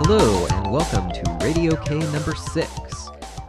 Hello, and welcome to Radio K number 6.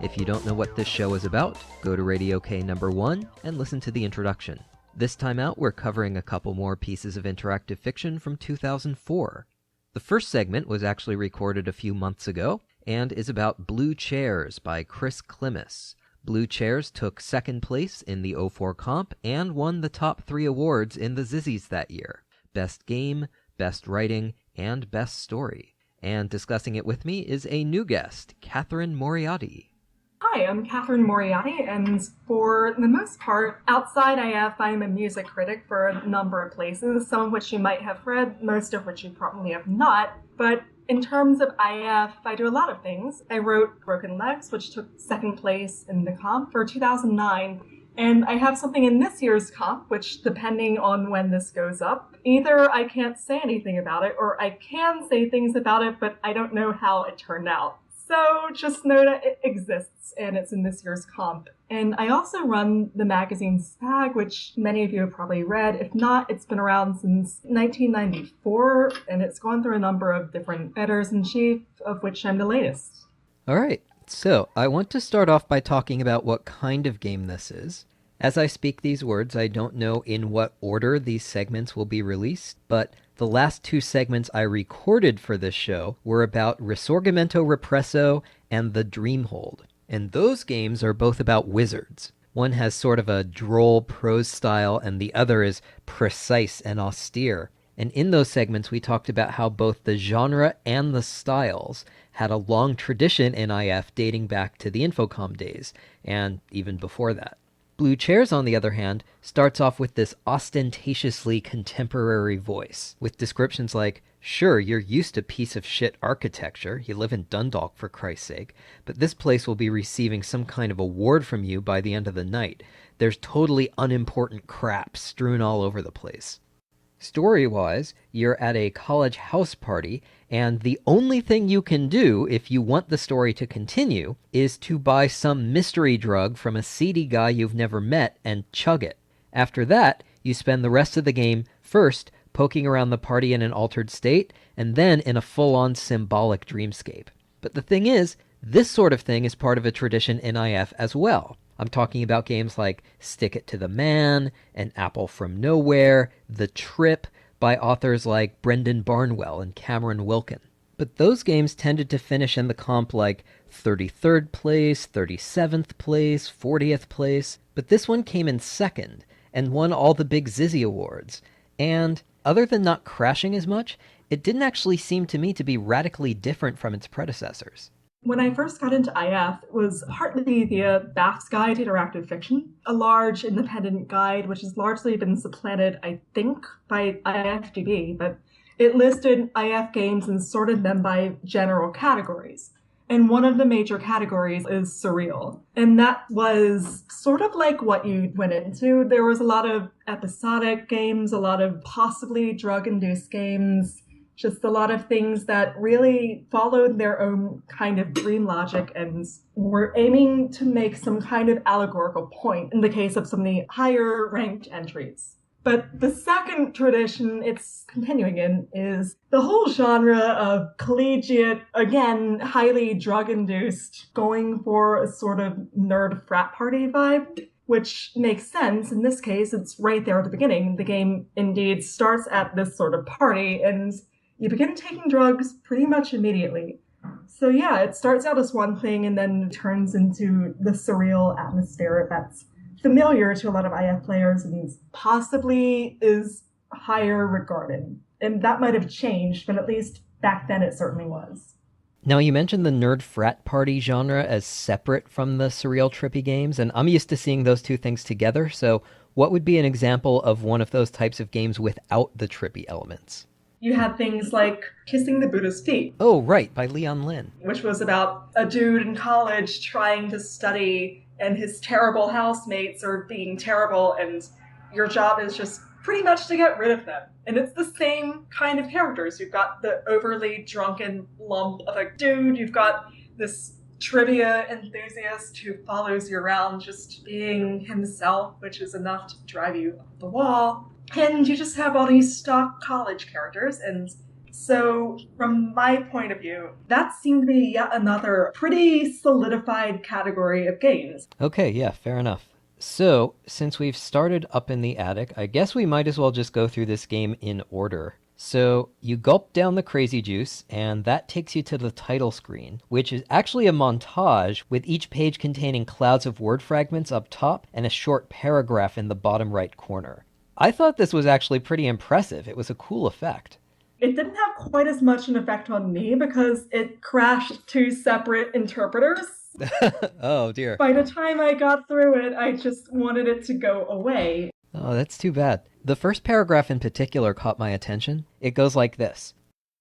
If you don't know what this show is about, go to Radio K number 1 and listen to the introduction. This time out, we're covering a couple more pieces of interactive fiction from 2004. The first segment was actually recorded a few months ago, and is about Blue Chairs by Chris Klimas. Blue Chairs took second place in the 04 comp and won the top 3 awards in the Zizzies that year. Best Game, Best Writing, and Best Story. And discussing it with me is a new guest, Catherine Moriarty. Hi, I'm Catherine Moriarty, and for the most part, outside IF, I'm a music critic for a number of places, some of which you might have read, most of which you probably have not. But in terms of IF, I do a lot of things. I wrote Broken Legs, which took second place in the comp for 2009. And I have something in this year's comp, which, depending on when this goes up, either I can't say anything about it, or I can say things about it, but I don't know how it turned out. So just know that it exists, and it's in this year's comp. And I also run the magazine Spag, which many of you have probably read. If not, it's been around since 1994, and it's gone through a number of different editors-in-chief, of which I'm the latest. All right. So, I want to start off by talking about what kind of game this is. As I speak these words, I don't know in what order these segments will be released, but the last 2 segments I recorded for this show were about Risorgimento Represso and The Dreamhold. And those games are both about wizards. One has sort of a droll prose style, and the other is precise and austere. And in those segments, we talked about how both the genre and the styles had a long tradition in IF dating back to the Infocom days, and even before that. Blue Chairs, on the other hand, starts off with this ostentatiously contemporary voice, with descriptions like, sure, you're used to piece of shit architecture, you live in Dundalk for Christ's sake, but this place will be receiving some kind of award from you by the end of the night. There's totally unimportant crap strewn all over the place. Story-wise, you're at a college house party, and the only thing you can do if you want the story to continue is to buy some mystery drug from a seedy guy you've never met and chug it. After that, you spend the rest of the game first poking around the party in an altered state, and then in a full-on symbolic dreamscape. But the thing is, this sort of thing is part of a tradition in IF as well. I'm talking about games like Stick It to the Man, An Apple from Nowhere, The Trip, by authors like Brendan Barnwell and Cameron Wilkin. But those games tended to finish in the comp like 33rd place, 37th place, 40th place, but this one came in second and won all the big Zizzy awards. And other than not crashing as much, it didn't actually seem to me to be radically different from its predecessors. When I first got into IF, it was partly via BAF's Guide to Interactive Fiction, a large independent guide which has largely been supplanted, I think, by IFDB, but it listed IF games and sorted them by general categories. And one of the major categories is surreal. And that was sort of like what you went into. There was a lot of episodic games, a lot of possibly drug-induced games, just a lot of things that really followed their own kind of dream logic and were aiming to make some kind of allegorical point in the case of some of the higher ranked entries. But the second tradition it's continuing in is the whole genre of collegiate, again, highly drug-induced, going for a sort of nerd frat party vibe, which makes sense. In this case, it's right there at the beginning. The game indeed starts at this sort of party, and you begin taking drugs pretty much immediately. So yeah, it starts out as one thing and then turns into the surreal atmosphere that's familiar to a lot of IF players and possibly is higher regarded. And that might have changed, but at least back then it certainly was. Now, you mentioned the nerd frat party genre as separate from the surreal trippy games, and I'm used to seeing those two things together, so what would be an example of one of those types of games without the trippy elements? You had things like Kissing the Buddha's Feet. Oh, right, by Leon Lin. Which was about a dude in college trying to study, and his terrible housemates are being terrible, and your job is just pretty much to get rid of them. And it's the same kind of characters. You've got the overly drunken lump of a dude, you've got this trivia enthusiast who follows you around just being himself, which is enough to drive you up the wall. And you just have all these stock college characters, and So, from my point of view, that seemed to be yet another pretty solidified category of games. Okay, yeah, fair enough. So, since we've started up in the attic, I guess we might as well just go through this game in order. So, you gulp down the crazy juice, and that takes you to the title screen, which is actually a montage with each page containing clouds of word fragments up top and a short paragraph in the bottom right corner. I thought this was actually pretty impressive. It was a cool effect. It didn't have quite as much an effect on me because it crashed two separate interpreters. Oh dear. By the time I got through it, I just wanted it to go away. Oh, that's too bad. The first paragraph in particular caught my attention. It goes like this.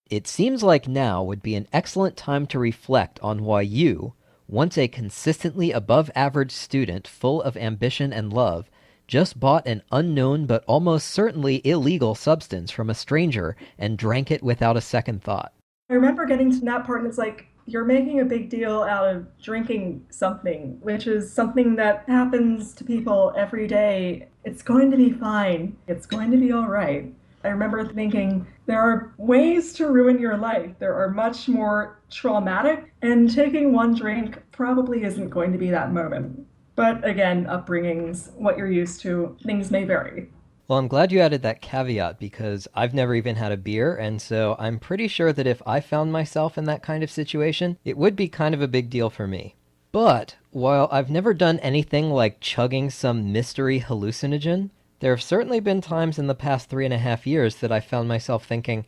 It seems like now would be an excellent time to reflect on why you, once a consistently above average student full of ambition and love, just bought an unknown but almost certainly illegal substance from a stranger and drank it without a second thought. I remember getting to that part and it's like, you're making a big deal out of drinking something, which is something that happens to people every day. It's going to be fine. It's going to be all right. I remember thinking, there are ways to ruin your life. There are much more traumatic, and taking one drink probably isn't going to be that moment. But again, upbringings, what you're used to, things may vary. Well, I'm glad you added that caveat because I've never even had a beer, and so I'm pretty sure that if I found myself in that kind of situation, it would be kind of a big deal for me. But while I've never done anything like chugging some mystery hallucinogen, there have certainly been times in the past 3.5 years that I found myself thinking,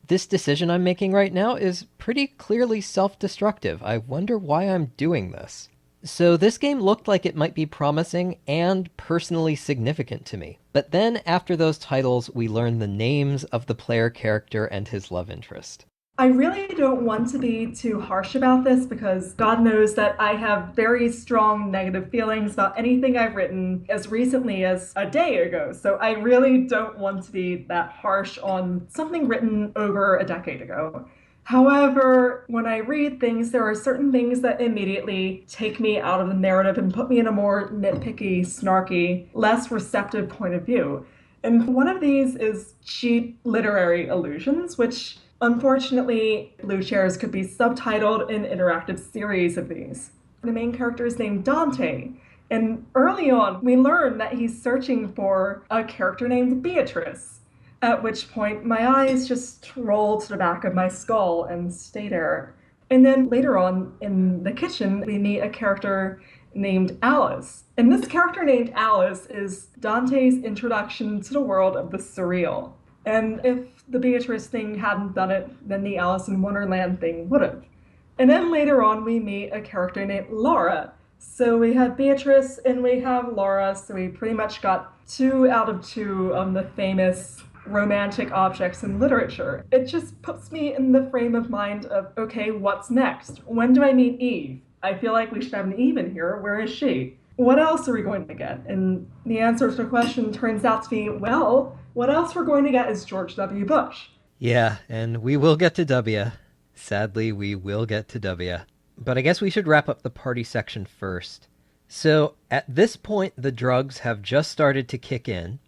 this decision I'm making right now is pretty clearly self-destructive. I wonder why I'm doing this. So this game looked like it might be promising and personally significant to me. But then after those titles, we learned the names of the player character and his love interest. I really don't want to be too harsh about this because God knows that I have very strong negative feelings about anything I've written as recently as a day ago. So I really don't want to be that harsh on something written over a decade ago. However, when I read things, there are certain things that immediately take me out of the narrative and put me in a more nitpicky, snarky, less receptive point of view. And one of these is cheap literary allusions, which unfortunately Blue Chairs could be subtitled in interactive series of these. The main character is named Dante, and early on we learn that he's searching for a character named Beatrice. At which point, my eyes just roll to the back of my skull and stay there. And then later on in the kitchen, we meet a character named Alice. And this character named Alice is Dante's introduction to the world of the surreal. And if the Beatrice thing hadn't done it, then the Alice in Wonderland thing would have. And then later on, we meet a character named Laura. So we have Beatrice and we have Laura, so we pretty much got 2 out of 2 of the famous romantic objects in literature. It just puts me in the frame of mind of, okay, what's next? When do I meet Eve? I feel like we should have an Eve in here. Where is she? What else are we going to get? And the answer to the question turns out to be, well, what else we're going to get is George W. Bush. Yeah, and we will get to W. Sadly, we will get to W. But I guess we should wrap up the party section first. So, at this point, the drugs have just started to kick in.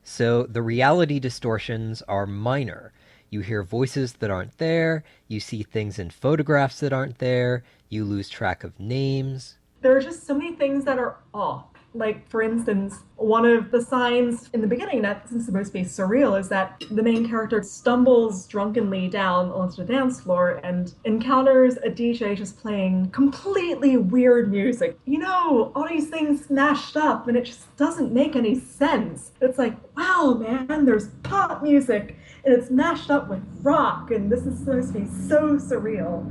So the reality distortions are minor. You hear voices that aren't there, you see things in photographs that aren't there, you lose track of names. There are just so many things that are off. Like, for instance, one of the signs in the beginning that this is supposed to be surreal is that the main character stumbles drunkenly down onto the dance floor and encounters a DJ just playing completely weird music. You know, all these things smashed up and it just doesn't make any sense. It's like, wow, man, there's pop music and it's mashed up with rock and this is supposed to be so surreal.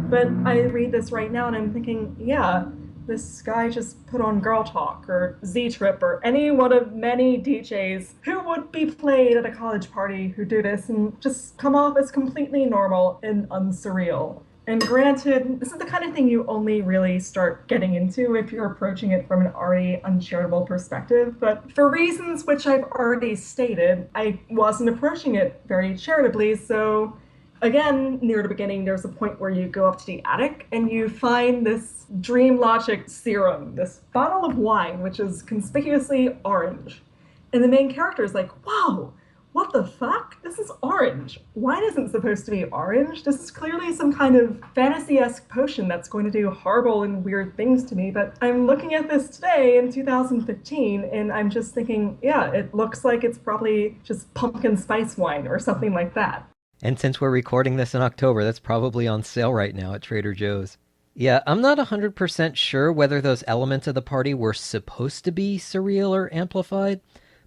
But I read this right now and I'm thinking, yeah, this guy just put on Girl Talk or Z-Trip or any one of many DJs who would be played at a college party who do this and just come off as completely normal and unsurreal. And granted, this is the kind of thing you only really start getting into if you're approaching it from an already uncharitable perspective, but for reasons which I've already stated, I wasn't approaching it very charitably, so again, near the beginning, there's a point where you go up to the attic and you find this Dream Logic serum, this bottle of wine, which is conspicuously orange. And the main character is like, wow, what what the fuck? This is orange. Wine isn't supposed to be orange. This is clearly some kind of fantasy-esque potion that's going to do horrible and weird things to me. But I'm looking at this today in 2015, and I'm just thinking, yeah, it looks like it's probably just pumpkin spice wine or something like that. And since we're recording this in October, that's probably on sale right now at Trader Joe's. Yeah, I'm not 100% sure whether those elements of the party were supposed to be surreal or amplified,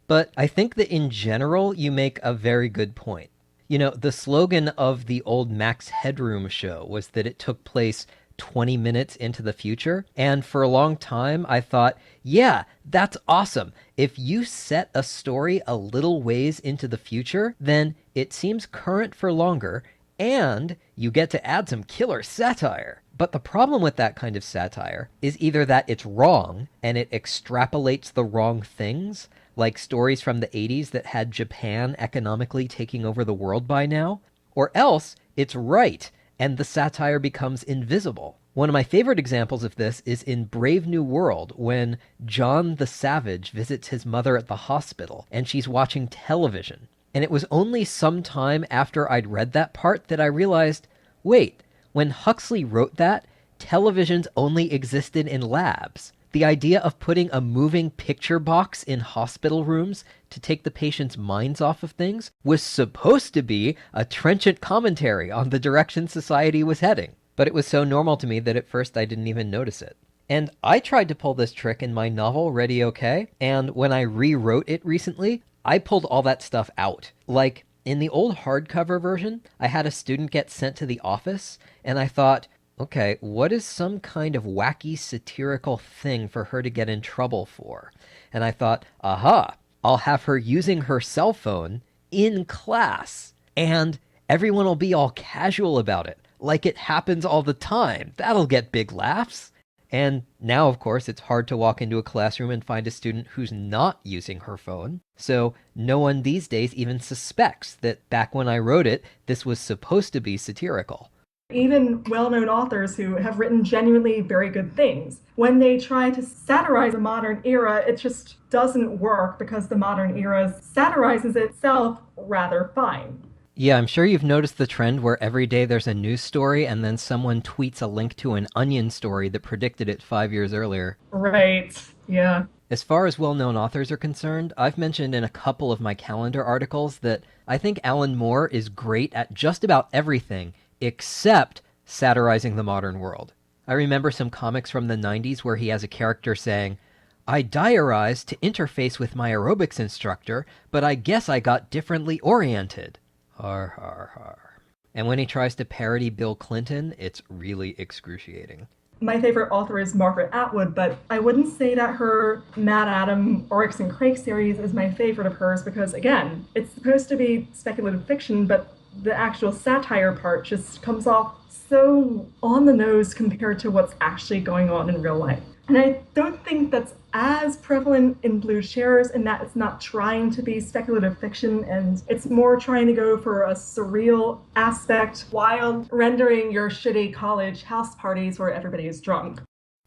but I think that in general, you make a very good point. You know, the slogan of the old Max Headroom show was that it took place 20 minutes into the future. And for a long time, I thought, yeah, that's awesome. If you set a story a little ways into the future, then it seems current for longer, and you get to add some killer satire. But the problem with that kind of satire is either that it's wrong and it extrapolates the wrong things, like stories from the 80s that had Japan economically taking over the world by now, or else it's right and the satire becomes invisible. One of my favorite examples of this is in Brave New World, when John the Savage visits his mother at the hospital and she's watching television. And it was only some time after I'd read that part that I realized, wait, when Huxley wrote that, televisions only existed in labs. The idea of putting a moving picture box in hospital rooms to take the patient's minds off of things was supposed to be a trenchant commentary on the direction society was heading. But it was so normal to me that at first I didn't even notice it. And I tried to pull this trick in my novel, Ready Okay, and when I rewrote it recently, I pulled all that stuff out. Like, in the old hardcover version, I had a student get sent to the office, and I thought, okay, what is some kind of wacky satirical thing for her to get in trouble for? And I thought, aha, I'll have her using her cell phone in class, and everyone will be all casual about it, like it happens all the time. That'll get big laughs. And now, of course, it's hard to walk into a classroom and find a student who's not using her phone. So no one these days even suspects that back when I wrote it, this was supposed to be satirical. Even well-known authors who have written genuinely very good things, when they try to satirize the modern era, it just doesn't work because the modern era satirizes itself rather fine. Yeah, I'm sure you've noticed the trend where every day there's a news story and then someone tweets a link to an Onion story that predicted it 5 years earlier. Right, yeah. As far as well-known authors are concerned, I've mentioned in a couple of my calendar articles that I think Alan Moore is great at just about everything except satirizing the modern world. I remember some comics from the 90s where he has a character saying, I diarized to interface with my aerobics instructor, but I guess I got differently oriented. Har, har, har. And when he tries to parody Bill Clinton, it's really excruciating. My favorite author is Margaret Atwood, but I wouldn't say that her Mad Adam, Oryx and Crake series is my favorite of hers because, again, it's supposed to be speculative fiction, but the actual satire part just comes off so on the nose compared to what's actually going on in real life. And I don't think that's as prevalent in Blue Shares in that it's not trying to be speculative fiction and it's more trying to go for a surreal aspect while rendering your shitty college house parties where everybody is drunk.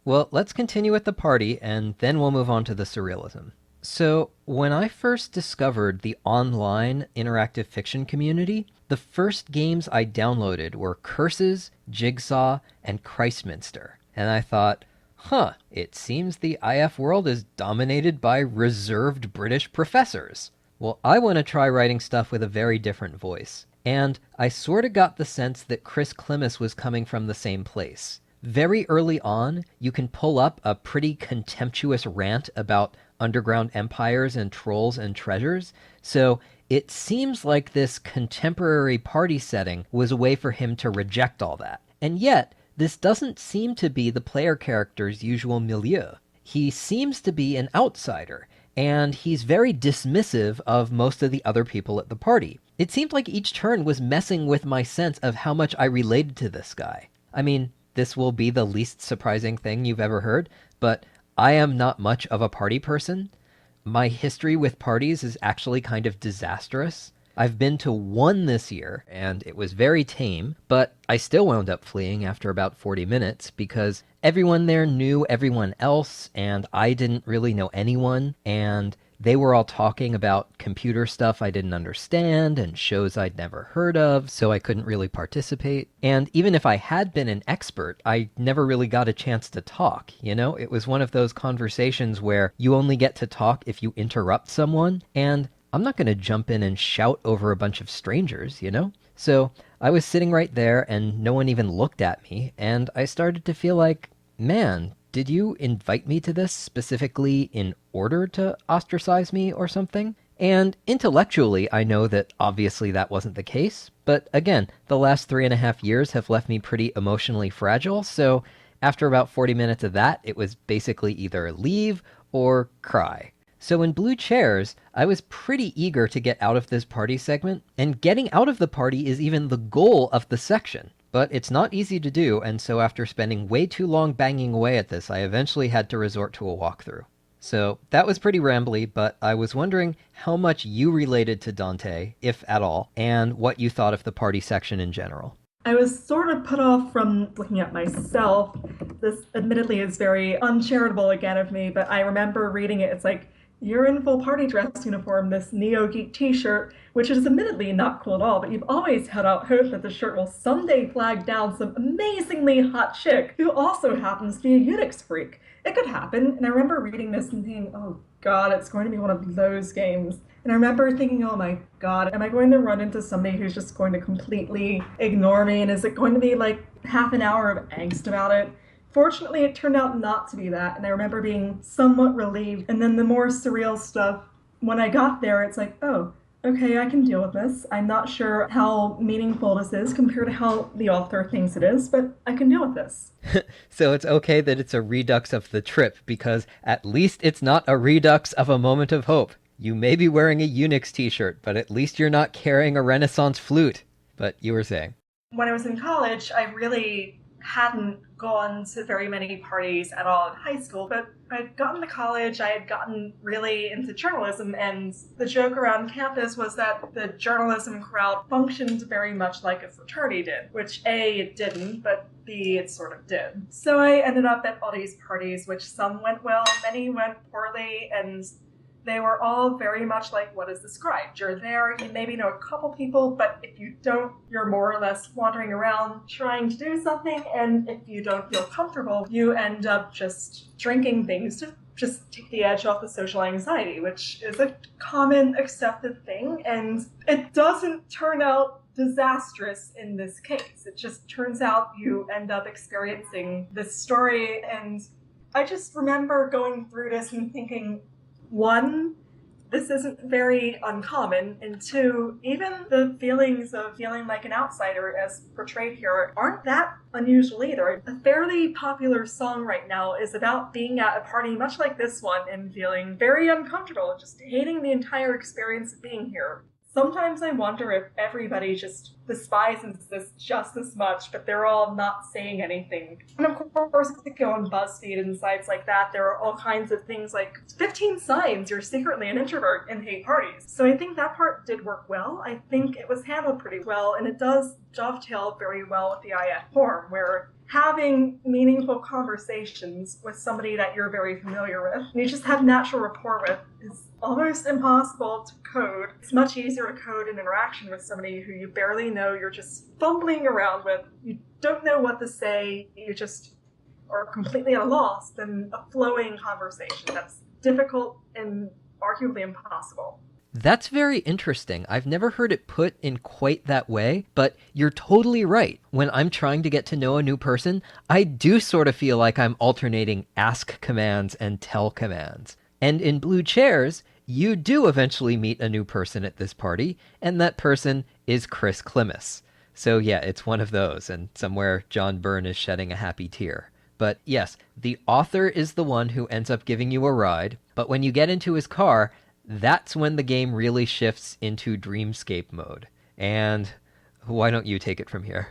Well, let's continue with the party and then we'll move on to the surrealism. So, when I first discovered the online interactive fiction community, the first games I downloaded were Curses, Jigsaw, and Christminster. And I thought, it seems the IF world is dominated by reserved British professors. Well, I want to try writing stuff with a very different voice. And I sort of got the sense that Chris Klimas was coming from the same place. Very early on, you can pull up a pretty contemptuous rant about underground empires and trolls and treasures, so it seems like this contemporary party setting was a way for him to reject all that. And yet, this doesn't seem to be the player character's usual milieu. He seems to be an outsider, and he's very dismissive of most of the other people at the party. It seemed like each turn was messing with my sense of how much I related to this guy. I mean, this will be the least surprising thing you've ever heard, but I am not much of a party person. My history with parties is actually kind of disastrous. I've been to one this year, and it was very tame, but I still wound up fleeing after about 40 minutes because everyone there knew everyone else, and I didn't really know anyone, and they were all talking about computer stuff I didn't understand and shows I'd never heard of, so I couldn't really participate. And even if I had been an expert, I never really got a chance to talk, you know? It was one of those conversations where you only get to talk if you interrupt someone, and I'm not going to jump in and shout over a bunch of strangers, you know? So I was sitting right there and no one even looked at me, and I started to feel like, man, did you invite me to this specifically in order to ostracize me or something? And intellectually, I know that obviously that wasn't the case, but again, the last 3.5 years have left me pretty emotionally fragile, so after about 40 minutes of that, it was basically either leave or cry. So in Blue Chairs, I was pretty eager to get out of this party segment, and getting out of the party is even the goal of the section. But it's not easy to do, and so after spending way too long banging away at this, I eventually had to resort to a walkthrough. So that was pretty rambly, but I was wondering how much you related to Dante, if at all, and what you thought of the party section in general. I was sort of put off from looking at myself. This admittedly is very uncharitable again of me, but I remember reading it. It's like, you're in full party dress uniform, this Neo Geek t-shirt, which is admittedly not cool at all, but you've always held out hope that the shirt will someday flag down some amazingly hot chick who also happens to be a Unix freak. It could happen, and I remember reading this and thinking, oh god, it's going to be one of those games. And I remember thinking, oh my god, am I going to run into somebody who's just going to completely ignore me, and is it going to be like half an hour of angst about it? Fortunately, it turned out not to be that, and I remember being somewhat relieved. And then the more surreal stuff, when I got there, it's like, oh, okay, I can deal with this. I'm not sure how meaningful this is compared to how the author thinks it is, but I can deal with this. So it's okay that it's a redux of the trip, because at least it's not a redux of a moment of hope. You may be wearing a Unix t-shirt, but at least you're not carrying a Renaissance flute. But you were saying. When I was in college, I really hadn't gone to very many parties at all in high school, but I'd gotten to college, I had gotten really into journalism, and the joke around campus was that the journalism crowd functioned very much like a fraternity did, which A, it didn't, but B, it sort of did. So I ended up at all these parties, which some went well, many went poorly, and they were all very much like what is described. You're there, you maybe know a couple people, but if you don't, you're more or less wandering around trying to do something, and if you don't feel comfortable, you end up just drinking things to just take the edge off the social anxiety, which is a common accepted thing, and it doesn't turn out disastrous in this case. It just turns out you end up experiencing this story, and I just remember going through this and thinking, one, this isn't very uncommon, and two, even the feelings of feeling like an outsider as portrayed here aren't that unusual either. A fairly popular song right now is about being at a party much like this one and feeling very uncomfortable, just hating the entire experience of being here. Sometimes I wonder if everybody just despises this just as much, but they're all not saying anything. And of course, if you go on BuzzFeed and sites like that, there are all kinds of things like 15 signs you're secretly an introvert and hate parties. So I think that part did work well. I think it was handled pretty well, and it does dovetail very well with the IF forum, where having meaningful conversations with somebody that you're very familiar with, and you just have natural rapport with, is almost impossible to code. It's much easier to code an interaction with somebody who you barely know, you're just fumbling around with, you don't know what to say, you just are completely at a loss, than a flowing conversation that's difficult and arguably impossible. That's very interesting. I've never heard it put in quite that way, but you're totally right. When I'm trying to get to know a new person, I do sort of feel like I'm alternating ask commands and tell commands. And in Blue Chairs, you do eventually meet a new person at this party, and that person is Chris Klimas. So yeah, it's one of those, and somewhere John Byrne is shedding a happy tear. But yes, the author is the one who ends up giving you a ride, but when you get into his car, that's when the game really shifts into Dreamscape mode. And why don't you take it from here?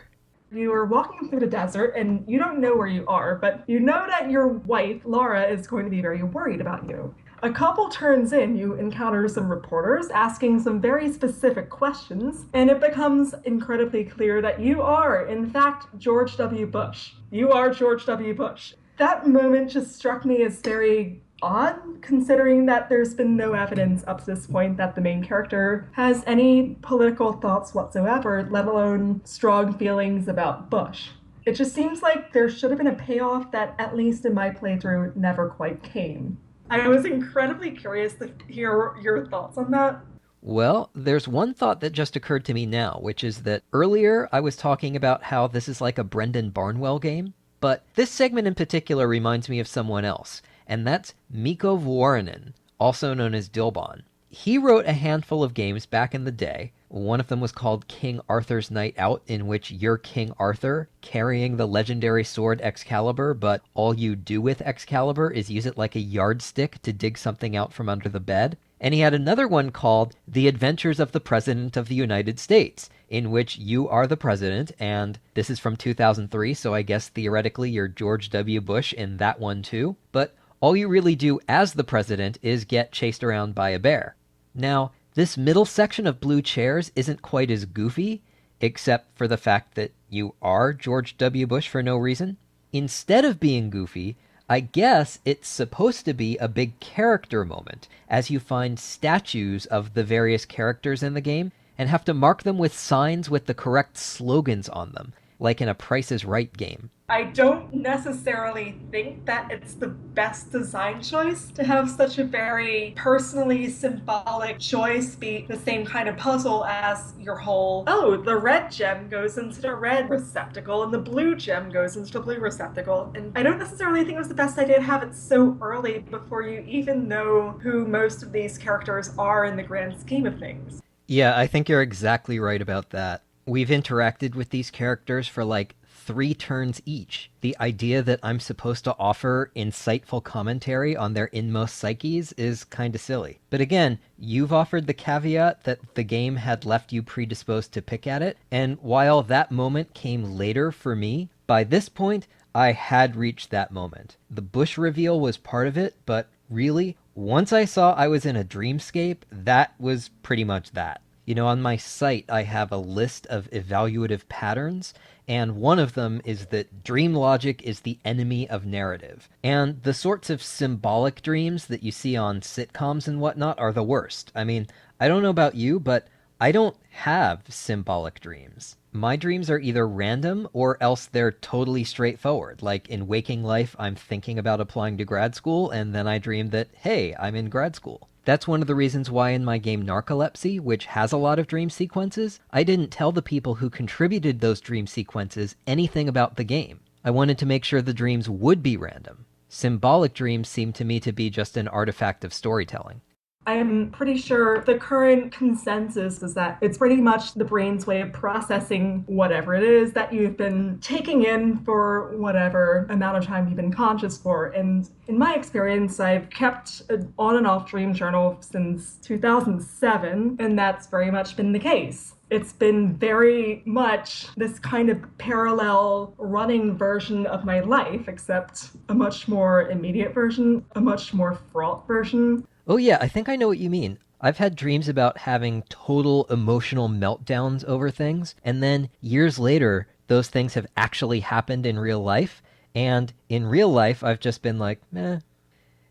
You are walking through the desert and you don't know where you are, but you know that your wife, Laura, is going to be very worried about you. A couple turns in, you encounter some reporters asking some very specific questions, and it becomes incredibly clear that you are, in fact, George W. Bush. You are George W. Bush. That moment just struck me as very odd, considering that there's been no evidence up to this point that the main character has any political thoughts whatsoever, let alone strong feelings about Bush. It just seems like there should have been a payoff that, at least in my playthrough, never quite came. I was incredibly curious to hear your thoughts on that. Well, there's one thought that just occurred to me now, which is that earlier I was talking about how this is like a Brendan Barnwell game, but this segment in particular reminds me of someone else, and that's Mikko Vuorinen, also known as Dilbon. He wrote a handful of games back in the day. One of them was called King Arthur's Night Out, in which you're King Arthur carrying the legendary sword Excalibur, but all you do with Excalibur is use it like a yardstick to dig something out from under the bed. And he had another one called The Adventures of the President of the United States, in which you are the president, and this is from 2003, so I guess theoretically you're George W. Bush in that one too. But all you really do as the president is get chased around by a bear. Now, this middle section of blue chairs isn't quite as goofy, except for the fact that you are George W. Bush for no reason. Instead of being goofy, I guess it's supposed to be a big character moment, as you find statues of the various characters in the game and have to mark them with signs with the correct slogans on them, like in a Price is Right game. I don't necessarily think that it's the best design choice to have such a very personally symbolic choice be the same kind of puzzle as your whole, oh, the red gem goes into the red receptacle and the blue gem goes into the blue receptacle. And I don't necessarily think it was the best idea to have it so early before you even know who most of these characters are in the grand scheme of things. Yeah, I think you're exactly right about that. We've interacted with these characters for like 3 turns each. The idea that I'm supposed to offer insightful commentary on their inmost psyches is kinda silly. But again, you've offered the caveat that the game had left you predisposed to pick at it, and while that moment came later for me, by this point, I had reached that moment. The Bush reveal was part of it, but really, once I saw I was in a dreamscape, that was pretty much that. You know, on my site, I have a list of evaluative patterns, and one of them is that dream logic is the enemy of narrative. And the sorts of symbolic dreams that you see on sitcoms and whatnot are the worst. I mean, I don't know about you, but I don't have symbolic dreams. My dreams are either random or else they're totally straightforward. Like in waking life, I'm thinking about applying to grad school, and then I dream that, hey, I'm in grad school. That's one of the reasons why in my game Narcolepsy, which has a lot of dream sequences, I didn't tell the people who contributed those dream sequences anything about the game. I wanted to make sure the dreams would be random. Symbolic dreams seem to me to be just an artifact of storytelling. I'm pretty sure the current consensus is that it's pretty much the brain's way of processing whatever it is that you've been taking in for whatever amount of time you've been conscious for. And in my experience, I've kept an on and off dream journal since 2007, and that's very much been the case. It's been very much this kind of parallel running version of my life, except a much more immediate version, a much more fraught version. Oh yeah, I think I know what you mean. I've had dreams about having total emotional meltdowns over things, and then years later, those things have actually happened in real life, and in real life, I've just been like, meh.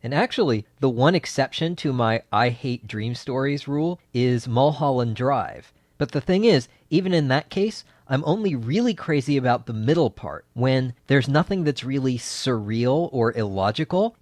And actually, the one exception to my I hate dream stories rule is Mulholland Drive. But the thing is, even in that case, I'm only really crazy about the middle part, when there's nothing that's really surreal or illogical.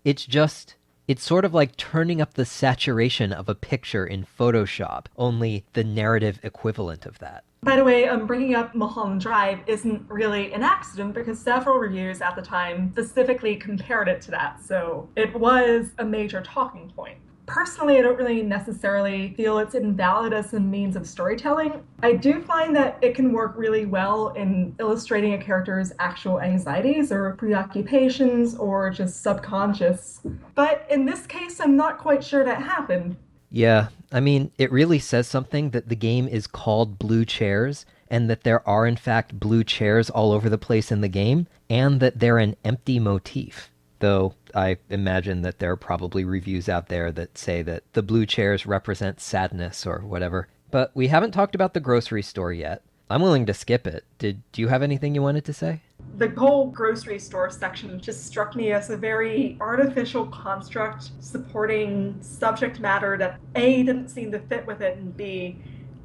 It's sort of like turning up the saturation of a picture in Photoshop, only the narrative equivalent of that. By the way, bringing up Mulholland Drive isn't really an accident because several reviews at the time specifically compared it to that, so it was a major talking point. Personally, I don't really necessarily feel it's invalid as a means of storytelling. I do find that it can work really well in illustrating a character's actual anxieties or preoccupations or just subconscious. But in this case, I'm not quite sure that happened. Yeah, I mean, it really says something that the game is called Blue Chairs, and that there are in fact blue chairs all over the place in the game, and that they're an empty motif. Though I imagine that there are probably reviews out there that say that the blue chairs represent sadness or whatever. But we haven't talked about the grocery store yet. I'm willing to skip it. Do you have anything you wanted to say? The whole grocery store section just struck me as a very artificial construct supporting subject matter that A, didn't seem to fit with it, and B,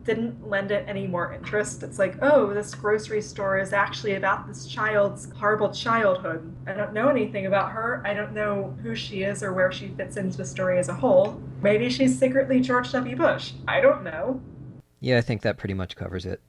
didn't lend it any more interest. It's like, oh, this grocery store is actually about this child's horrible childhood. I don't know anything about her. I don't know who she is or where she fits into the story as a whole. Maybe she's secretly George W. Bush. I don't know. Yeah, I think that pretty much covers it.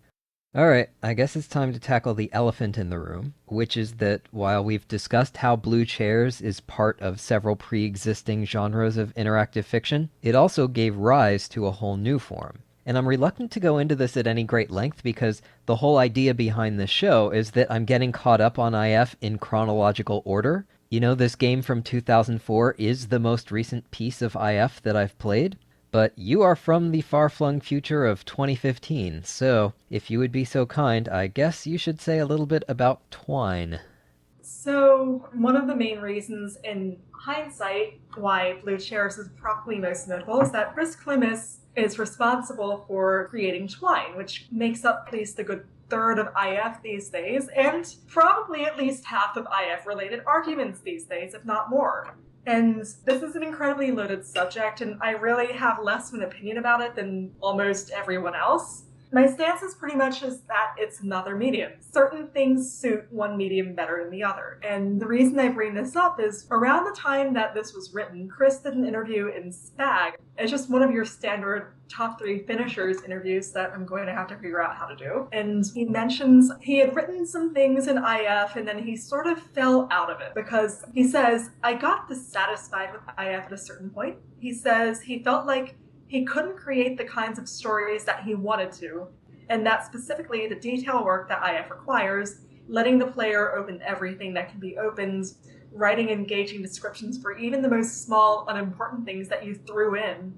Alright, I guess it's time to tackle the elephant in the room, which is that while we've discussed how Blue Chairs is part of several pre-existing genres of interactive fiction, it also gave rise to a whole new form. And I'm reluctant to go into this at any great length because the whole idea behind this show is that I'm getting caught up on IF in chronological order. You know, this game from 2004 is the most recent piece of IF that I've played. But you are from the far-flung future of 2015, so if you would be so kind, I guess you should say a little bit about Twine. So, one of the main reasons in hindsight why Blue Chairs is probably most notable is that Chris Klimas is responsible for creating Twine, which makes up at least a good third of IF these days, and probably at least half of IF related arguments these days, if not more. And this is an incredibly loaded subject, and I really have less of an opinion about it than almost everyone else. My stance is pretty much is that it's another medium. Certain things suit one medium better than the other. And the reason I bring this up is around the time that this was written, Chris did an interview in Spag. It's just one of your standard top 3 finishers interviews that I'm going to have to figure out how to do. And he mentions he had written some things in IF and then he sort of fell out of it because he says, I got dissatisfied with IF at a certain point. He says he felt like he couldn't create the kinds of stories that he wanted to, and that specifically the detail work that IF requires, letting the player open everything that can be opened, writing engaging descriptions for even the most small, unimportant things that you threw in,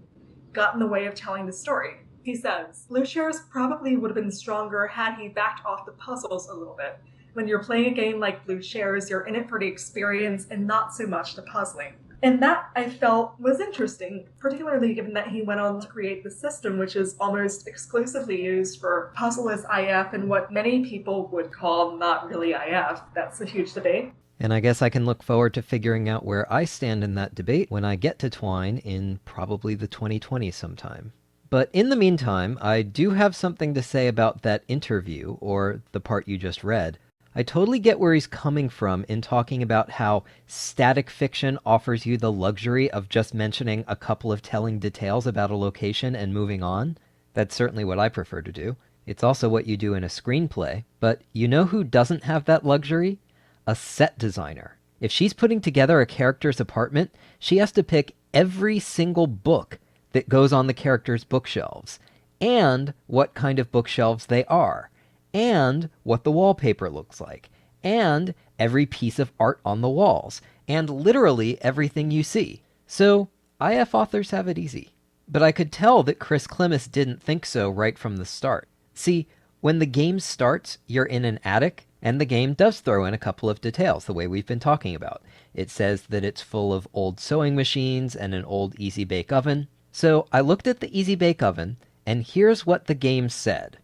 got in the way of telling the story. He says, Blue Chairs probably would have been stronger had he backed off the puzzles a little bit. When you're playing a game like Blue Chairs, you're in it for the experience and not so much the puzzling. And that, I felt, was interesting, particularly given that he went on to create the system, which is almost exclusively used for puzzle-less IF and what many people would call not really IF. That's a huge debate. And I guess I can look forward to figuring out where I stand in that debate when I get to Twine in probably the 2020s sometime. But in the meantime, I do have something to say about that interview, or the part you just read. I totally get where he's coming from in talking about how static fiction offers you the luxury of just mentioning a couple of telling details about a location and moving on. That's certainly what I prefer to do. It's also what you do in a screenplay. But you know who doesn't have that luxury? A set designer. If she's putting together a character's apartment, she has to pick every single book that goes on the character's bookshelves, and what kind of bookshelves they are, and what the wallpaper looks like, and every piece of art on the walls, and literally everything you see. So, IF authors have it easy. But I could tell that Chris Klimas didn't think so right from the start. See, when the game starts, you're in an attic, and the game does throw in a couple of details, the way we've been talking about. It says that it's full of old sewing machines and an old Easy Bake Oven. So I looked at the Easy Bake Oven, and here's what the game said.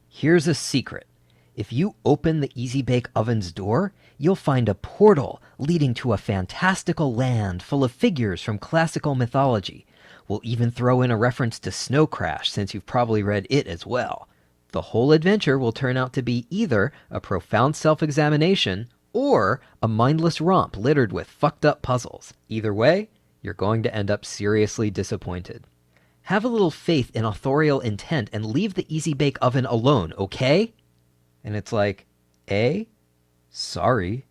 Here's a secret. If you open the Easy Bake Oven's door, you'll find a portal leading to a fantastical land full of figures from classical mythology. We'll even throw in a reference to Snow Crash, since you've probably read it as well. The whole adventure will turn out to be either a profound self-examination or a mindless romp littered with fucked up puzzles. Either way, you're going to end up seriously disappointed. Have a little faith in authorial intent and leave the Easy Bake Oven alone, okay? And it's like, A, sorry.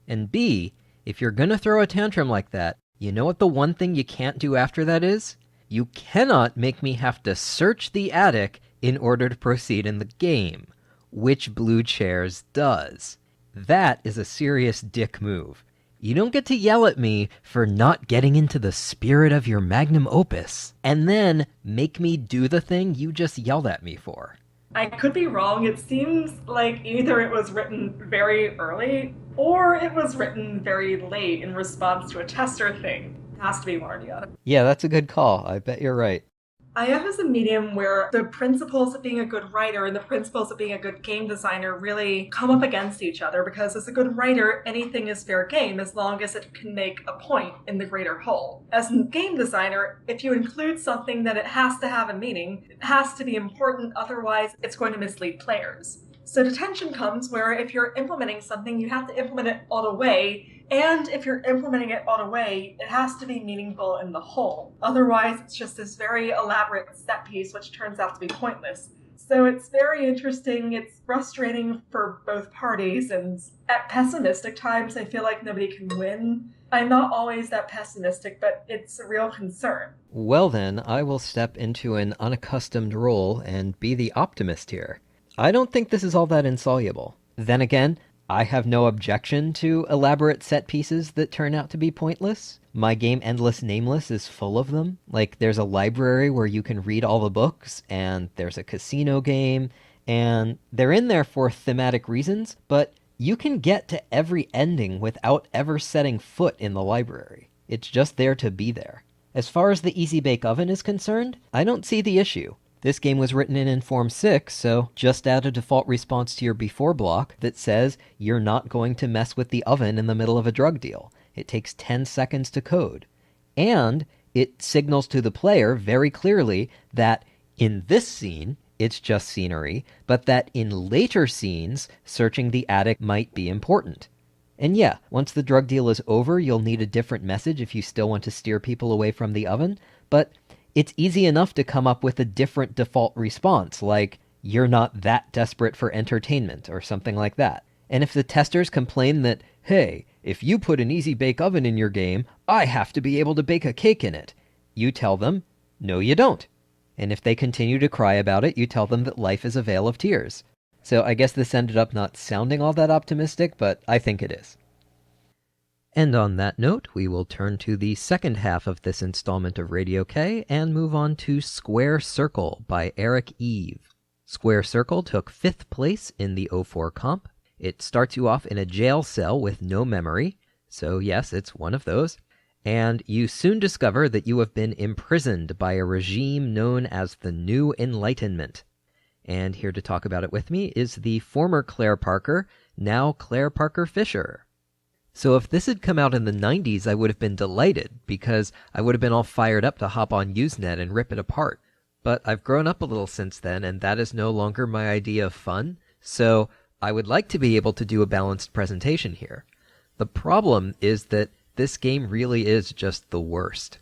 And B, if you're gonna throw a tantrum like that, you know what the one thing you can't do after that is? You cannot make me have to search the attic in order to proceed in the game, which Blue Chairs does. That is a serious dick move. You don't get to yell at me for not getting into the spirit of your magnum opus, and then make me do the thing you just yelled at me for. I could be wrong. It seems like either it was written very early or it was written very late in response to a tester thing. It has to be one or the other. Yeah, that's a good call. I bet you're right. IF is a medium where the principles of being a good writer and the principles of being a good game designer really come up against each other because as a good writer, anything is fair game as long as it can make a point in the greater whole. As a game designer, if you include something, then it has to have a meaning, it has to be important, otherwise it's going to mislead players. So the tension comes where if you're implementing something, you have to implement it all the way. And if you're implementing it all the way, it has to be meaningful in the whole. Otherwise, it's just this very elaborate set piece, which turns out to be pointless. So it's very interesting. It's frustrating for both parties. And at pessimistic times, I feel like nobody can win. I'm not always that pessimistic, but it's a real concern. Well then, I will step into an unaccustomed role and be the optimist here. I don't think this is all that insoluble. Then again, I have no objection to elaborate set pieces that turn out to be pointless. My game Endless Nameless is full of them. Like, there's a library where you can read all the books, and there's a casino game, and they're in there for thematic reasons, but you can get to every ending without ever setting foot in the library. It's just there to be there. As far as the Easy Bake Oven is concerned, I don't see the issue. This game was written in Inform 6, so just add a default response to your before block that says you're not going to mess with the oven in the middle of a drug deal. It takes 10 seconds to code. And it signals to the player very clearly that in this scene, it's just scenery, but that in later scenes, searching the attic might be important. And yeah, once the drug deal is over, you'll need a different message if you still want to steer people away from the oven, but it's easy enough to come up with a different default response, like, you're not that desperate for entertainment, or something like that. And if the testers complain that, hey, if you put an Easy Bake Oven in your game, I have to be able to bake a cake in it, you tell them, no you don't. And if they continue to cry about it, you tell them that life is a vale of tears. So I guess this ended up not sounding all that optimistic, but I think it is. And on that note, we will turn to the second half of this installment of Radio K and move on to Square Circle by Eric Eve. Square Circle took 5th place in the 04 comp. It starts you off in a jail cell with no memory, so yes, it's one of those. And you soon discover that you have been imprisoned by a regime known as the New Enlightenment. And here to talk about it with me is the former Claire Parker, now Claire Parker Fisher. So if this had come out in the 90s, I would have been delighted, because I would have been all fired up to hop on Usenet and rip it apart. But I've grown up a little since then, and that is no longer my idea of fun, so I would like to be able to do a balanced presentation here. The problem is that this game really is just the worst.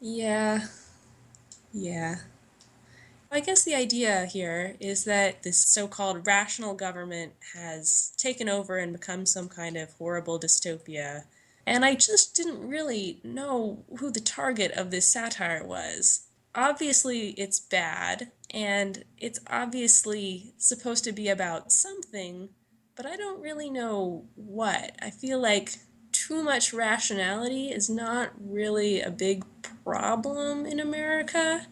Yeah. I guess the idea here is that this so-called rational government has taken over and become some kind of horrible dystopia. And I just didn't really know who the target of this satire was. Obviously, it's bad, and it's obviously supposed to be about something, but I don't really know what. I feel like too much rationality is not really a big problem in America,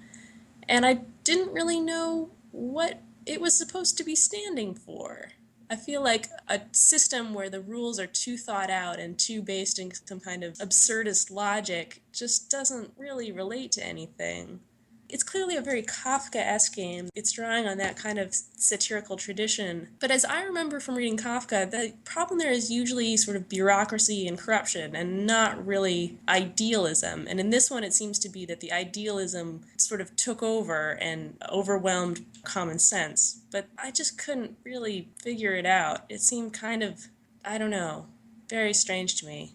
and I didn't really know what it was supposed to be standing for. I feel like a system where the rules are too thought out and too based in some kind of absurdist logic just doesn't really relate to anything. It's clearly a very Kafka-esque game. It's drawing on that kind of satirical tradition. But as I remember from reading Kafka, the problem there is usually sort of bureaucracy and corruption and not really idealism. And in this one, it seems to be that the idealism sort of took over and overwhelmed common sense. But I just couldn't really figure it out. It seemed kind of, I don't know, very strange to me.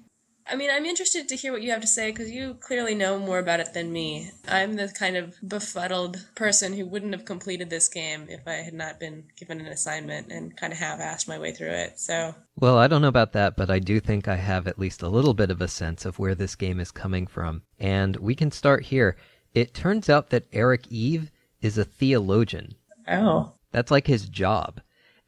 I mean, I'm interested to hear what you have to say, because you clearly know more about it than me. I'm the kind of befuddled person who wouldn't have completed this game if I had not been given an assignment and kind of half-assed my way through it, so... Well, I don't know about that, but I do think I have at least a little bit of a sense of where this game is coming from. And we can start here. It turns out that Eric Eve is a theologian. Oh. That's like his job.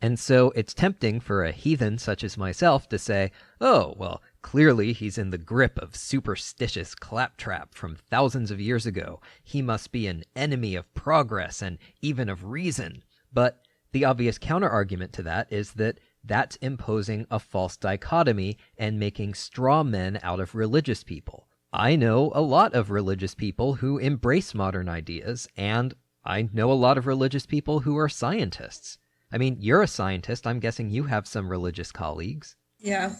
And so it's tempting for a heathen such as myself to say, oh, well, clearly he's in the grip of superstitious claptrap from thousands of years ago. He must be an enemy of progress and even of reason. But the obvious counterargument to that is that that's imposing a false dichotomy and making straw men out of religious people. I know a lot of religious people who embrace modern ideas, and I know a lot of religious people who are scientists. I mean, you're a scientist. I'm guessing you have some religious colleagues. Yeah.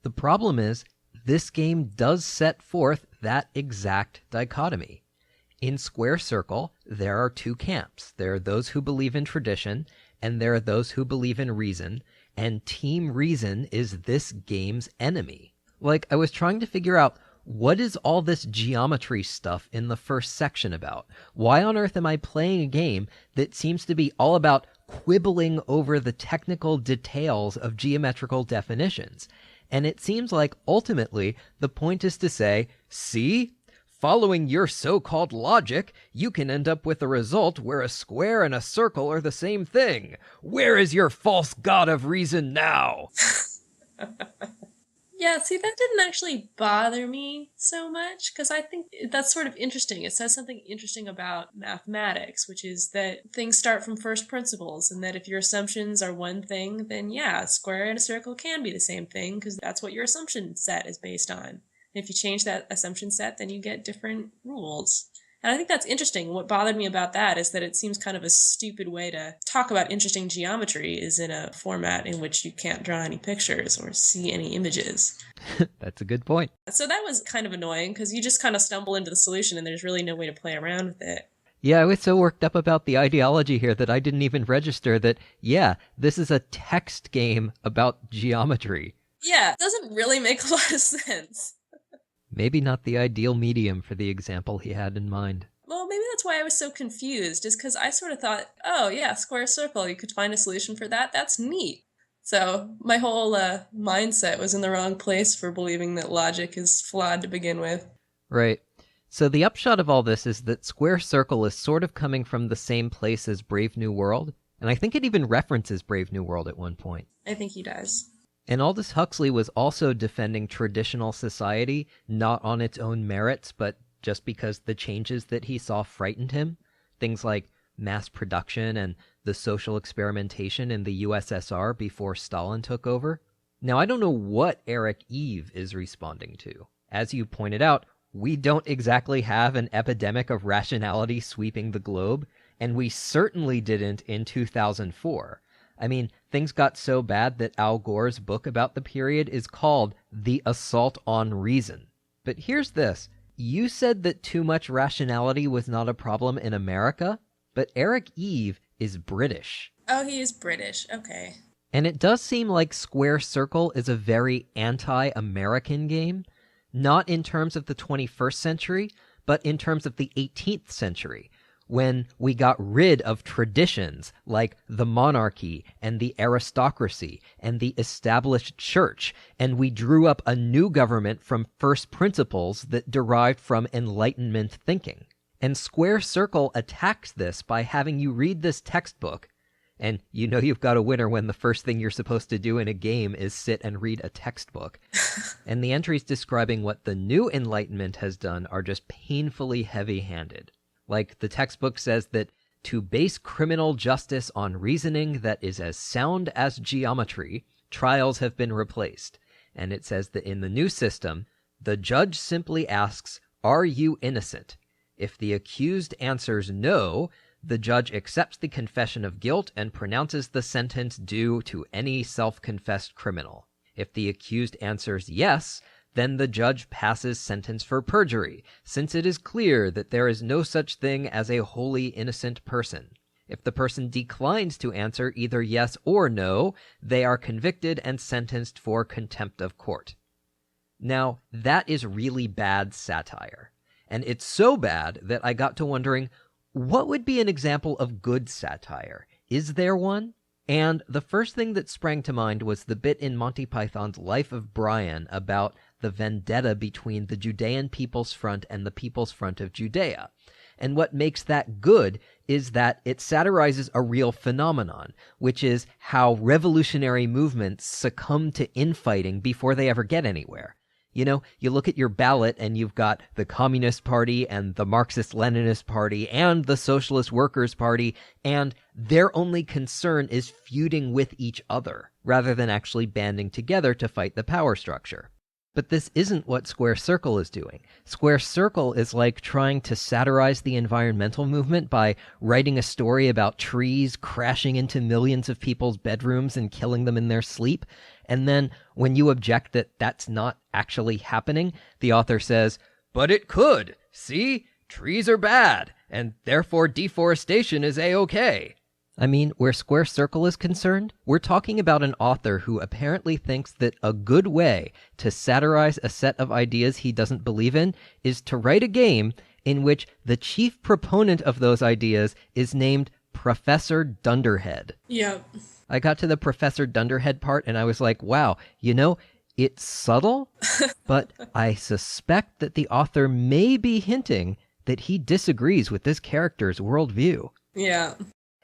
The problem is, this game does set forth that exact dichotomy. In Square Circle, there are two camps. There are those who believe in tradition, and there are those who believe in reason, and Team Reason is this game's enemy. Like, I was trying to figure out, what is all this geometry stuff in the first section about? Why on earth am I playing a game that seems to be all about quibbling over the technical details of geometrical definitions? And it seems like, ultimately, the point is to say, see? Following your so-called logic, you can end up with a result where a square and a circle are the same thing. Where is your false god of reason now? Yeah, see, that didn't actually bother me so much, because I think that's sort of interesting. It says something interesting about mathematics, which is that things start from first principles, and that if your assumptions are one thing, then yeah, a square and a circle can be the same thing, because that's what your assumption set is based on. And if you change that assumption set, then you get different rules. And I think that's interesting. What bothered me about that is that it seems kind of a stupid way to talk about interesting geometry is in a format in which you can't draw any pictures or see any images. That's a good point. So that was kind of annoying because you just kind of stumble into the solution and there's really no way to play around with it. Yeah, I was so worked up about the ideology here that I didn't even register that, yeah, this is a text game about geometry. Yeah, it doesn't really make a lot of sense. Maybe not the ideal medium for the example he had in mind. Well, maybe that's why I was so confused, is because I sort of thought, oh yeah, square circle, you could find a solution for that, that's neat. So my whole mindset was in the wrong place for believing that logic is flawed to begin with. Right. So the upshot of all this is that Square Circle is sort of coming from the same place as Brave New World, and I think it even references Brave New World at one point. I think he does. And Aldous Huxley was also defending traditional society, not on its own merits, but just because the changes that he saw frightened him. Things like mass production and the social experimentation in the USSR before Stalin took over. Now, I don't know what Eric Eve is responding to. As you pointed out, we don't exactly have an epidemic of rationality sweeping the globe, and we certainly didn't in 2004. I mean, things got so bad that Al Gore's book about the period is called The Assault on Reason. But here's this. You said that too much rationality was not a problem in America, but Eric Eve is British. Oh, he is British. Okay. And it does seem like Square Circle is a very anti-American game, not in terms of the 21st century, but in terms of the 18th century, when we got rid of traditions like the monarchy and the aristocracy and the established church, and we drew up a new government from first principles that derived from Enlightenment thinking. And Square Circle attacks this by having you read this textbook, and you know you've got a winner when the first thing you're supposed to do in a game is sit and read a textbook. And the entries describing what the new Enlightenment has done are just painfully heavy-handed. Like, the textbook says that to base criminal justice on reasoning that is as sound as geometry, trials have been replaced. And it says that in the new system, the judge simply asks, "Are you innocent?" If the accused answers no, the judge accepts the confession of guilt and pronounces the sentence due to any self-confessed criminal. If the accused answers yes, then the judge passes sentence for perjury, since it is clear that there is no such thing as a wholly innocent person. If the person declines to answer either yes or no, they are convicted and sentenced for contempt of court. Now, that is really bad satire. And it's so bad that I got to wondering, what would be an example of good satire? Is there one? And the first thing that sprang to mind was the bit in Monty Python's Life of Brian about the vendetta between the Judean People's Front and the People's Front of Judea. And what makes that good is that it satirizes a real phenomenon, which is how revolutionary movements succumb to infighting before they ever get anywhere. You know, you look at your ballot and you've got the Communist Party and the Marxist-Leninist Party and the Socialist Workers' Party, and their only concern is feuding with each other, rather than actually banding together to fight the power structure. But this isn't what Square Circle is doing. Square Circle is like trying to satirize the environmental movement by writing a story about trees crashing into millions of people's bedrooms and killing them in their sleep. And then when you object that that's not actually happening, the author says, "But it could. See? Trees are bad, and therefore deforestation is a-okay." I mean, where Square Circle is concerned, we're talking about an author who apparently thinks that a good way to satirize a set of ideas he doesn't believe in is to write a game in which the chief proponent of those ideas is named Professor Dunderhead. Yep. I got to the Professor Dunderhead part and I was like, wow, it's subtle, but I suspect that the author may be hinting that he disagrees with this character's worldview. Yeah.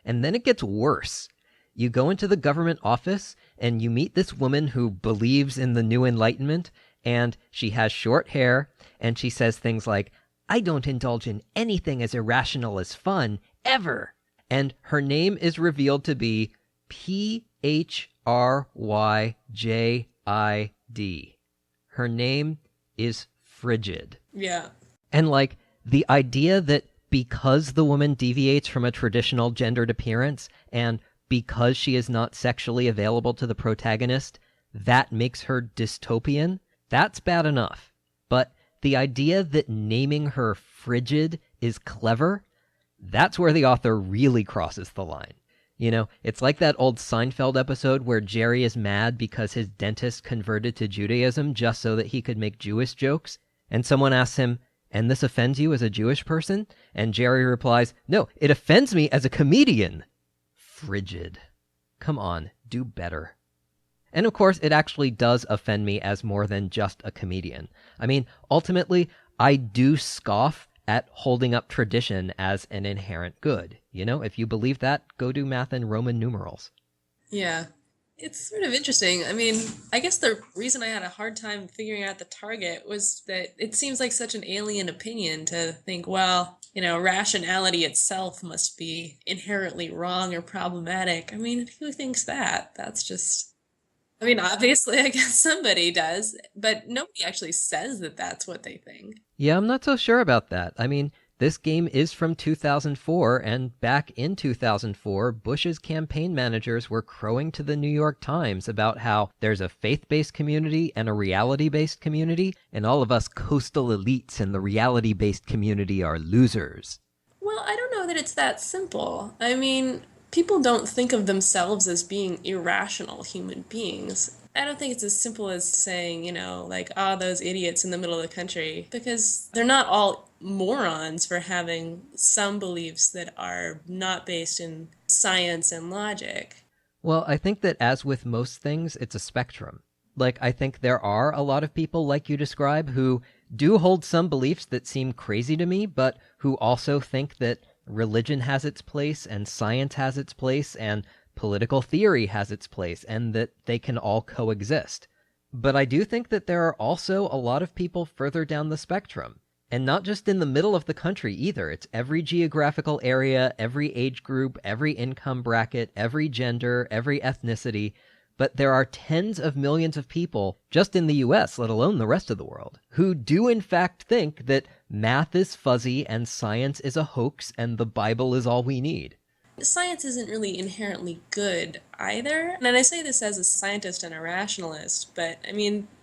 And then it gets worse. You go into the government office and you meet this woman who believes in the New Enlightenment, and she has short hair, and she says things like, "I don't indulge in anything as irrational as fun, ever." And her name is revealed to be Phrydid. Her name is Frigid. Yeah. And the idea that because the woman deviates from a traditional gendered appearance and because she is not sexually available to the protagonist, that makes her dystopian, that's bad enough. But the idea that naming her Frigid is clever, that's where the author really crosses the line. It's like that old Seinfeld episode where Jerry is mad because his dentist converted to Judaism just so that he could make Jewish jokes, and someone asks him, "And this offends you as a Jewish person?" And Jerry replies, "No, it offends me as a comedian." Frigid. Come on, do better. And of course, it actually does offend me as more than just a comedian. I mean, ultimately, I do scoff at holding up tradition as an inherent good. If you believe that, go do math in Roman numerals. Yeah. It's sort of interesting. I mean, I guess the reason I had a hard time figuring out the target was that it seems like such an alien opinion to think, well, rationality itself must be inherently wrong or problematic. I mean, who thinks that? That's just, obviously, I guess somebody does, but nobody actually says that that's what they think. Yeah, I'm not so sure about that. I mean, this game is from 2004, and back in 2004, Bush's campaign managers were crowing to the New York Times about how there's a faith-based community and a reality-based community, and all of us coastal elites in the reality-based community are losers. Well, I don't know that it's that simple. I mean, people don't think of themselves as being irrational human beings. I don't think it's as simple as saying, those idiots in the middle of the country, because they're not all morons for having some beliefs that are not based in science and logic. Well, I think that as with most things, it's a spectrum. I think there are a lot of people like you describe who do hold some beliefs that seem crazy to me, but who also think that religion has its place and science has its place and political theory has its place, and that they can all coexist. But I do think that there are also a lot of people further down the spectrum. And not just in the middle of the country either. It's every geographical area, every age group, every income bracket, every gender, every ethnicity. But there are tens of millions of people, just in the US, let alone the rest of the world, who do in fact think that math is fuzzy and science is a hoax and the Bible is all we need. Science isn't really inherently good either. And I say this as a scientist and a rationalist, but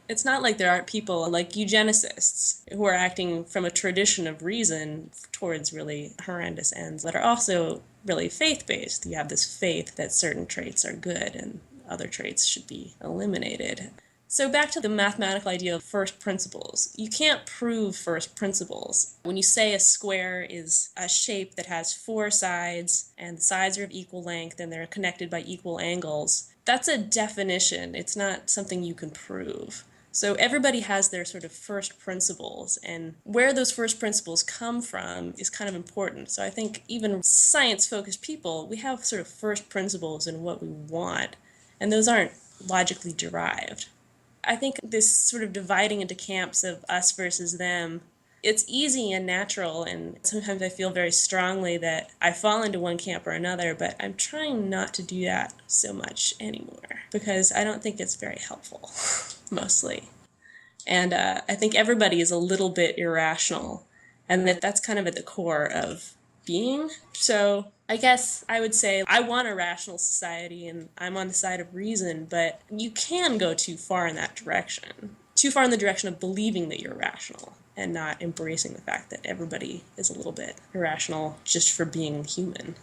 it's not like there aren't people like eugenicists who are acting from a tradition of reason towards really horrendous ends that are also really faith-based. You have this faith that certain traits are good and other traits should be eliminated. So back to the mathematical idea of first principles. You can't prove first principles. When you say a square is a shape that has 4 sides and the sides are of equal length and they're connected by equal angles, that's a definition. It's not something you can prove. So everybody has their sort of first principles, and where those first principles come from is kind of important. So I think even science-focused people, we have sort of first principles in what we want, and those aren't logically derived. I think this sort of dividing into camps of us versus them, it's easy and natural, and sometimes I feel very strongly that I fall into one camp or another, but I'm trying not to do that so much anymore because I don't think it's very helpful, mostly. And I think everybody is a little bit irrational, and that's kind of at the core of being. So I guess I would say I want a rational society, and I'm on the side of reason, but you can go too far in that direction. Too far in the direction of believing that you're rational and not embracing the fact that everybody is a little bit irrational just for being human.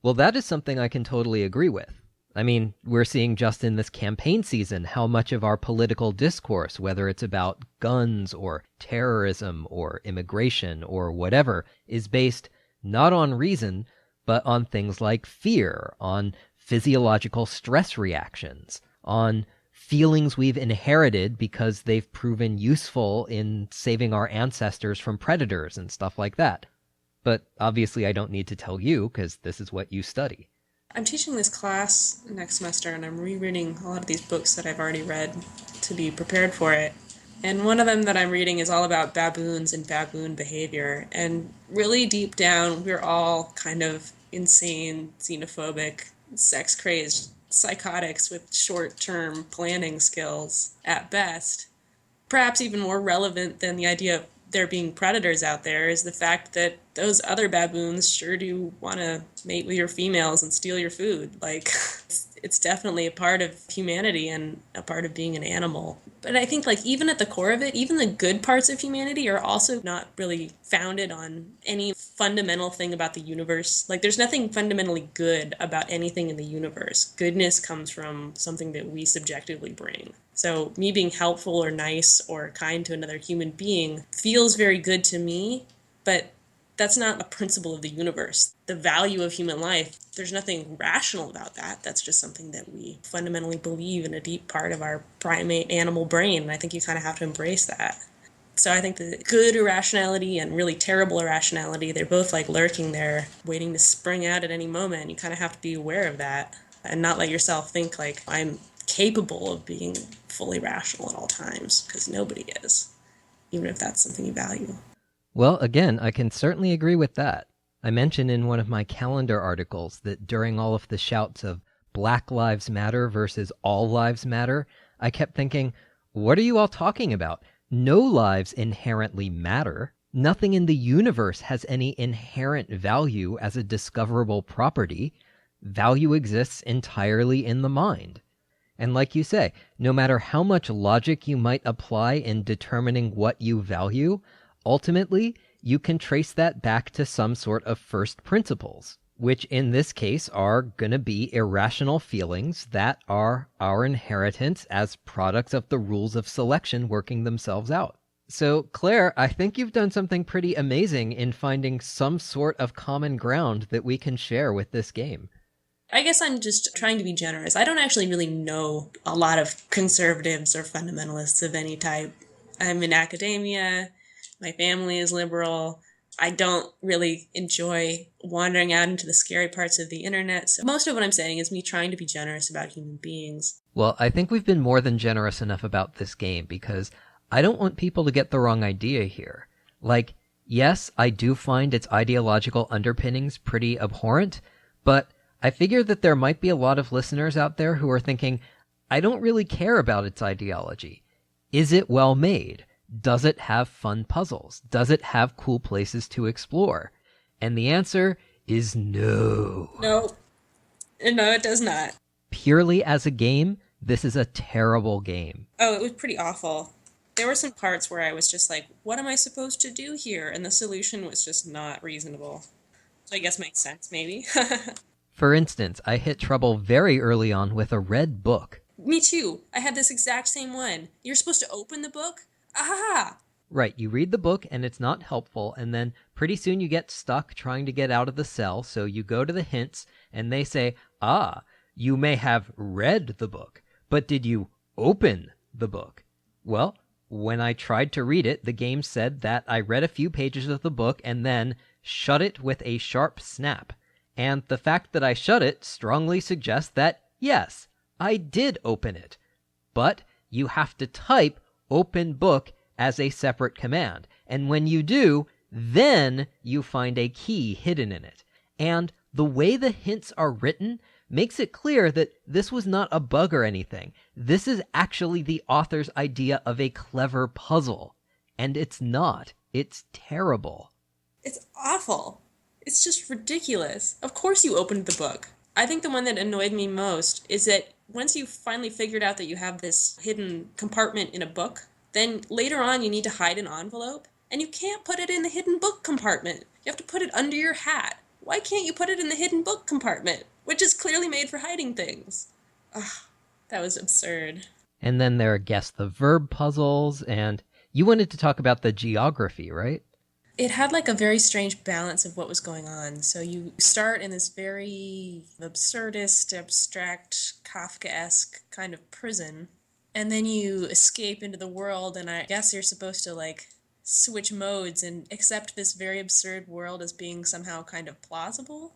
Well, that is something I can totally agree with. I mean, we're seeing just in this campaign season how much of our political discourse, whether it's about guns or terrorism or immigration or whatever, is based not on reason, but on things like fear, on physiological stress reactions, on feelings we've inherited because they've proven useful in saving our ancestors from predators and stuff like that. But obviously I don't need to tell you, because this is what you study. I'm teaching this class next semester, and I'm rereading a lot of these books that I've already read to be prepared for it. And one of them that I'm reading is all about baboons and baboon behavior. And really deep down, we're all kind of insane, xenophobic, sex-crazed psychotics with short-term planning skills at best. Perhaps even more relevant than the idea of there being predators out there is the fact that those other baboons sure do want to mate with your females and steal your food. Like, it's definitely a part of humanity and a part of being an animal. But I think, like, even at the core of it, even the good parts of humanity are also not really founded on any fundamental thing about the universe. Like, there's nothing fundamentally good about anything in the universe. Goodness comes from something that we subjectively bring. So me being helpful or nice or kind to another human being feels very good to me, but that's not a principle of the universe. The value of human life, there's nothing rational about that. That's just something that we fundamentally believe in a deep part of our primate animal brain, and I think you kind of have to embrace that. So I think the good irrationality and really terrible irrationality, they're both like lurking there, waiting to spring out at any moment. You kind of have to be aware of that and not let yourself think like, I'm capable of being fully rational at all times, because nobody is, even if that's something you value. Well, again, I can certainly agree with that. I mentioned in one of my calendar articles that during all of the shouts of Black Lives Matter versus All Lives Matter, I kept thinking, what are you all talking about? No lives inherently matter. Nothing in the universe has any inherent value as a discoverable property. Value exists entirely in the mind. And like you say, no matter how much logic you might apply in determining what you value, ultimately, you can trace that back to some sort of first principles, which in this case are going to be irrational feelings that are our inheritance as products of the rules of selection working themselves out. So, Claire, I think you've done something pretty amazing in finding some sort of common ground that we can share with this game. I guess I'm just trying to be generous. I don't actually really know a lot of conservatives or fundamentalists of any type. I'm in academia. My family is liberal. I don't really enjoy wandering out into the scary parts of the internet. So most of what I'm saying is me trying to be generous about human beings. Well, I think we've been more than generous enough about this game, because I don't want people to get the wrong idea here. Like, yes, I do find its ideological underpinnings pretty abhorrent, but I figure that there might be a lot of listeners out there who are thinking, I don't really care about its ideology. Is it well made? Does it have fun puzzles? Does it have cool places to explore? And the answer is no. No, it does not. Purely as a game, this is a terrible game. Oh, it was pretty awful. There were some parts where I was just like, what am I supposed to do here? And the solution was just not reasonable. So I guess makes sense, maybe. For instance, I hit trouble very early on with a red book. Me too. I had this exact same one. You're supposed to open the book? Ah! Right, you read the book and it's not helpful, and then pretty soon you get stuck trying to get out of the cell, so you go to the hints and they say, you may have read the book, but did you open the book? Well, when I tried to read it, the game said that I read a few pages of the book and then shut it with a sharp snap. And the fact that I shut it strongly suggests that, yes, I did open it. But you have to type open book as a separate command. And when you do, then you find a key hidden in it. And the way the hints are written makes it clear that this was not a bug or anything. This is actually the author's idea of a clever puzzle. And it's not. It's terrible. It's awful. It's just ridiculous. Of course you opened the book. I think the one that annoyed me most is that once you finally figured out that you have this hidden compartment in a book, then later on you need to hide an envelope, and you can't put it in the hidden book compartment. You have to put it under your hat. Why can't you put it in the hidden book compartment, which is clearly made for hiding things? Ugh, that was absurd. And then there are guess the verb puzzles, and you wanted to talk about the geography, right? It had like a very strange balance of what was going on. So you start in this very absurdist, abstract, Kafkaesque kind of prison, and then you escape into the world, and I guess you're supposed to like switch modes and accept this very absurd world as being somehow kind of plausible.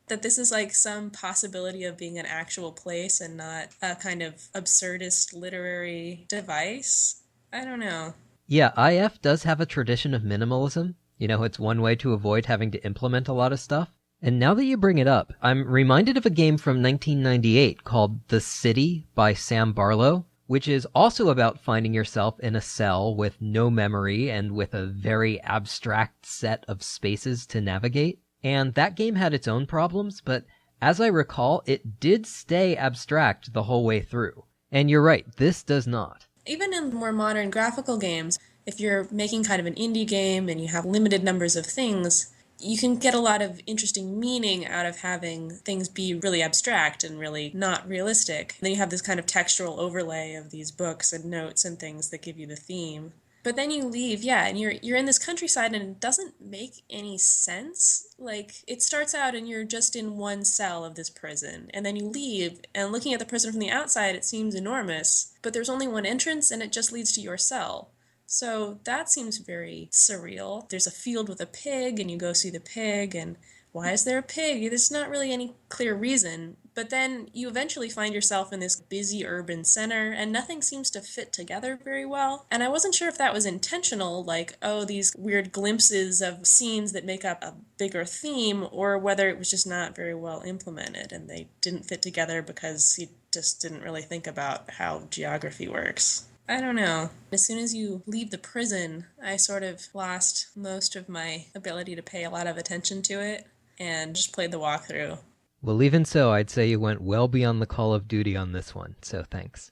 That this is like some possibility of being an actual place and not a kind of absurdist literary device. I don't know. Yeah, IF does have a tradition of minimalism. You know, it's one way to avoid having to implement a lot of stuff. And now that you bring it up, I'm reminded of a game from 1998 called The City by Sam Barlow, which is also about finding yourself in a cell with no memory and with a very abstract set of spaces to navigate. And that game had its own problems, but as I recall, it did stay abstract the whole way through. And you're right, this does not. Even in more modern graphical games, if you're making kind of an indie game and you have limited numbers of things, you can get a lot of interesting meaning out of having things be really abstract and really not realistic. And then you have this kind of textural overlay of these books and notes and things that give you the theme. But then you leave, and you're in this countryside and it doesn't make any sense. Like, it starts out and you're just in one cell of this prison, and then you leave, and looking at the prison from the outside, it seems enormous, but there's only one entrance and it just leads to your cell. So that seems very surreal. There's a field with a pig, and you go see the pig, and why is there a pig? There's not really any clear reason. But then you eventually find yourself in this busy urban center, and nothing seems to fit together very well. And I wasn't sure if that was intentional, like, oh, these weird glimpses of scenes that make up a bigger theme, or whether it was just not very well implemented, and they didn't fit together because you just didn't really think about how geography works. I don't know. As soon as you leave the prison, I sort of lost most of my ability to pay a lot of attention to it and just played the walkthrough. Well, even so, I'd say you went well beyond the Call of Duty on this one, so thanks.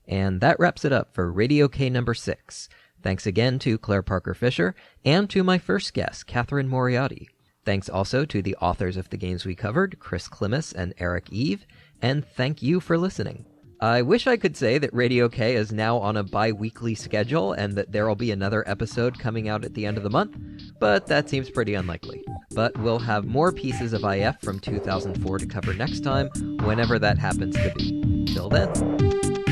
And that wraps it up for Radio K number 6. Thanks again to Claire Parker Fisher, and to my first guest, Catherine Moriarty. Thanks also to the authors of the games we covered, Chris Klimas and Eric Eve, and thank you for listening. I wish I could say that Radio K is now on a bi-weekly schedule and that there will be another episode coming out at the end of the month, but that seems pretty unlikely. But we'll have more pieces of IF from 2004 to cover next time, whenever that happens to be. Till then.